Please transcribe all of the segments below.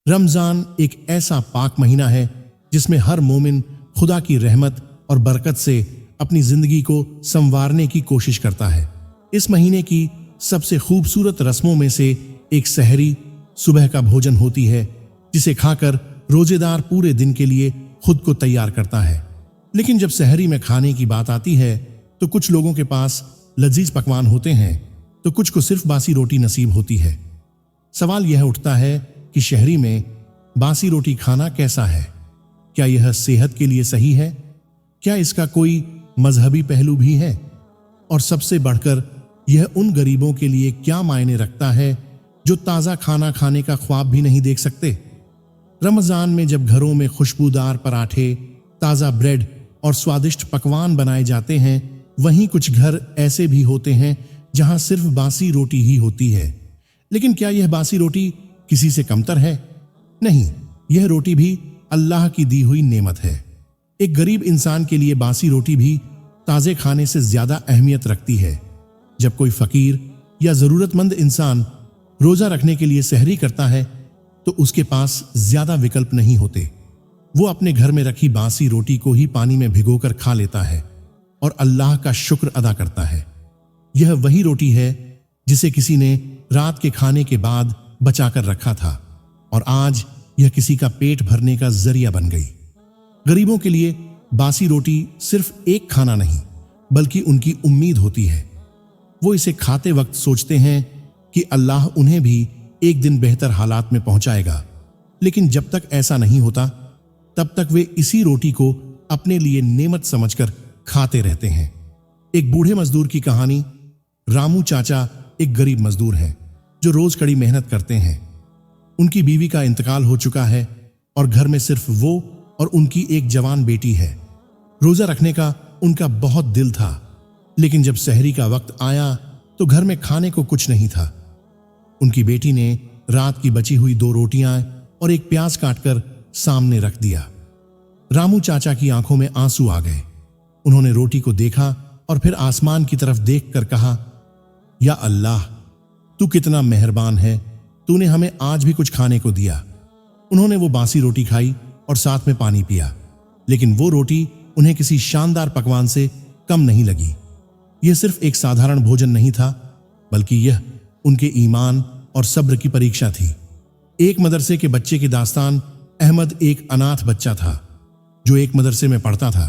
रमज़ान एक ऐसा पाक महीना है जिसमें हर मोमिन खुदा की रहमत और बरकत से अपनी जिंदगी को संवारने की कोशिश करता है। इस महीने की सबसे खूबसूरत रस्मों में से एक सहरी सुबह का भोजन होती है, जिसे खाकर रोजेदार पूरे दिन के लिए खुद को तैयार करता है। लेकिन जब सहरी में खाने की बात आती है तो कुछ लोगों के पास लजीज पकवान होते हैं तो कुछ को सिर्फ बासी रोटी नसीब होती है। सवाल यह उठता है कि शहरी में बासी रोटी खाना कैसा है? क्या यह सेहत के लिए सही है? क्या इसका कोई मजहबी पहलू भी है? और सबसे बढ़कर यह उन गरीबों के लिए क्या मायने रखता है जो ताज़ा खाना खाने का ख्वाब भी नहीं देख सकते? रमज़ान में जब घरों में खुशबूदार पराठे, ताज़ा ब्रेड और स्वादिष्ट पकवान बनाए जाते हैं, वहीं कुछ घर ऐसे भी होते हैं जहां सिर्फ बासी रोटी ही होती है। लेकिन क्या यह बासी रोटी किसी से कमतर है? नहीं, यह रोटी भी अल्लाह की दी हुई नेमत है। एक गरीब इंसान के लिए बासी रोटी भी ताज़े खाने से ज्यादा अहमियत रखती है। जब कोई फकीर या जरूरतमंद इंसान रोजा रखने के लिए सहरी करता है तो उसके पास ज्यादा विकल्प नहीं होते। वो अपने घर में रखी बासी रोटी को ही पानी में भिगोकर खा लेता है और अल्लाह का शुक्र अदा करता है। यह वही रोटी है जिसे किसी ने रात के खाने के बाद बचाकर रखा था और आज यह किसी का पेट भरने का जरिया बन गई। गरीबों के लिए बासी रोटी सिर्फ एक खाना नहीं बल्कि उनकी उम्मीद होती है। वो इसे खाते वक्त सोचते हैं कि अल्लाह उन्हें भी एक दिन बेहतर हालात में पहुंचाएगा। लेकिन जब तक ऐसा नहीं होता तब तक वे इसी रोटी को अपने लिए नेमत समझकर खाते रहते हैं। एक बूढ़े मजदूर की कहानी। रामू चाचा एक गरीब मजदूर हैं जो रोज कड़ी मेहनत करते हैं। उनकी बीवी का इंतकाल हो चुका है और घर में सिर्फ वो और उनकी एक जवान बेटी है। रोजा रखने का उनका बहुत दिल था, लेकिन जब सहरी का वक्त आया तो घर में खाने को कुछ नहीं था। उनकी बेटी ने रात की बची हुई 2 रोटियां और एक प्याज काटकर सामने रख दिया। रामू चाचा की आंखों में आंसू आ गए। उन्होंने रोटी को देखा और फिर आसमान की तरफ देखकर कहा, या अल्लाह, तू कितना मेहरबान है, तूने हमें आज भी कुछ खाने को दिया। उन्होंने वो बासी रोटी खाई और साथ में पानी पिया, लेकिन वो रोटी उन्हें किसी शानदार पकवान से कम नहीं लगी। यह सिर्फ एक साधारण भोजन नहीं था, बल्कि यह उनके ईमान और सब्र की परीक्षा थी। एक मदरसे के बच्चे की दास्तान। अहमद एक अनाथ बच्चा था जो एक मदरसे में पढ़ता था।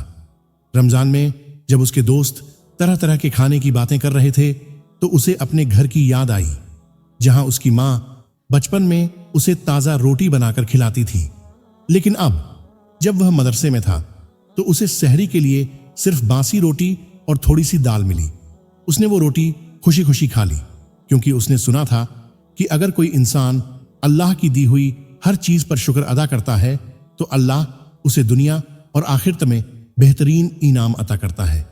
रमजान में जब उसके दोस्त तरह तरह के खाने की बातें कर रहे थे तो उसे अपने घर की याद आई, जहां उसकी मां बचपन में उसे ताजा रोटी बनाकर खिलाती थी। लेकिन अब जब वह मदरसे में था तो उसे सहरी के लिए सिर्फ बासी रोटी और थोड़ी सी दाल मिली। उसने वो रोटी खुशी खुशी खा ली, क्योंकि उसने सुना था कि अगर कोई इंसान अल्लाह की दी हुई हर चीज पर शुक्र अदा करता है तो अल्लाह उसे दुनिया और आखिरत में बेहतरीन इनाम अता करता है।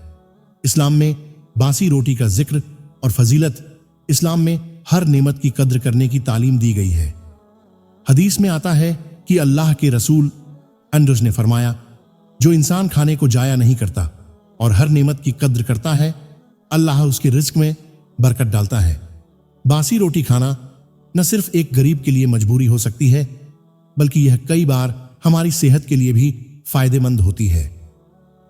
इस्लाम में बासी रोटी का जिक्र और फजीलत। इस्लाम में हर नेमत की कद्र करने की तालीम दी गई है। हदीस में आता है कि अल्लाह के रसूल अनरुज ने फरमाया, जो इंसान खाने को जाया नहीं करता और हर नेमत की कद्र करता है, अल्लाह उसके रिज्क में बरकत डालता है। बासी रोटी खाना न सिर्फ एक गरीब के लिए मजबूरी हो सकती है, बल्कि यह कई बार हमारी सेहत के लिए भी फायदेमंद होती है।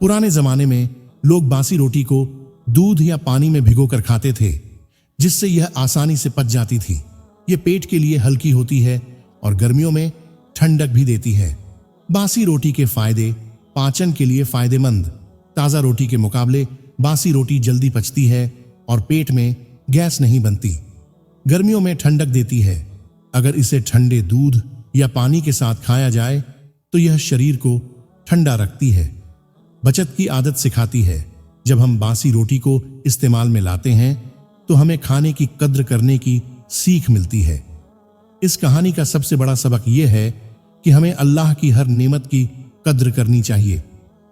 पुराने जमाने में लोग बासी रोटी को दूध या पानी में भिगोकर खाते थे, जिससे यह आसानी से पच जाती थी। यह पेट के लिए हल्की होती है और गर्मियों में ठंडक भी देती है। बासी रोटी के फायदे। पाचन के लिए फायदेमंद। ताज़ा रोटी के मुकाबले बासी रोटी जल्दी पचती है और पेट में गैस नहीं बनती। गर्मियों में ठंडक देती है। अगर इसे ठंडे दूध या पानी के साथ खाया जाए तो यह शरीर को ठंडा रखती है। बचत की आदत सिखाती है। जब हम बासी रोटी को इस्तेमाल में लाते हैं तो हमें खाने की कद्र करने की सीख मिलती है। इस कहानी का सबसे बड़ा सबक यह है कि हमें अल्लाह की हर नेमत की कद्र करनी चाहिए,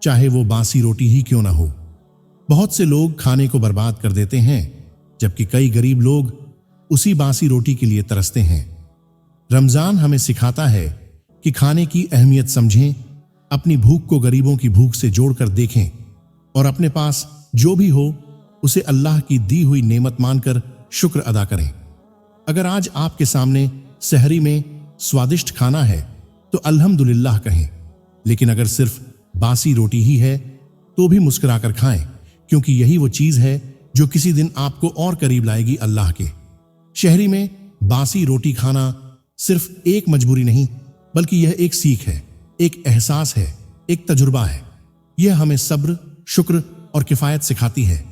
चाहे वो बासी रोटी ही क्यों ना हो। बहुत से लोग खाने को बर्बाद कर देते हैं, जबकि कई गरीब लोग उसी बासी रोटी के लिए तरसते हैं। रमजान हमें सिखाता है कि खाने की अहमियत समझें, अपनी भूख को गरीबों की भूख से जोड़कर देखें और अपने पास जो भी हो उसे अल्लाह की दी हुई नेमत मानकर शुक्र अदा करें। अगर आज आपके सामने सहरी में स्वादिष्ट खाना है तो अल्हम्दुलिल्लाह कहें, लेकिन अगर सिर्फ बासी रोटी ही है तो भी मुस्कुराकर खाएं, क्योंकि यही वो चीज है जो किसी दिन आपको और करीब लाएगी अल्लाह के। शहरी में बासी रोटी खाना सिर्फ एक मजबूरी नहीं, बल्कि यह एक सीख है, एक एहसास है, एक तजुर्बा है। यह हमें सब्र, शुक्र और किफायत सिखाती है।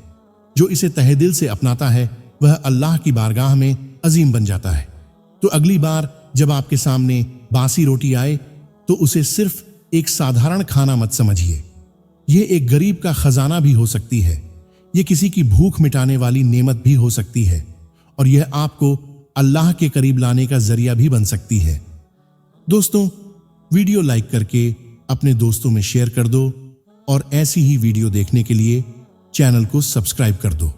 जो इसे तहे दिल से अपनाता है वह अल्लाह की बारगाह में अजीम बन जाता है। तो अगली बार जब आपके सामने बासी रोटी आए तो उसे सिर्फ एक साधारण खाना मत समझिए। यह एक गरीब का खजाना भी हो सकती है, यह किसी की भूख मिटाने वाली नेमत भी हो सकती है, और यह आपको अल्लाह के करीब लाने का जरिया भी बन सकती है। दोस्तों, वीडियो लाइक करके अपने दोस्तों में शेयर कर दो और ऐसी ही वीडियो देखने के लिए चैनल को सब्सक्राइब कर दो।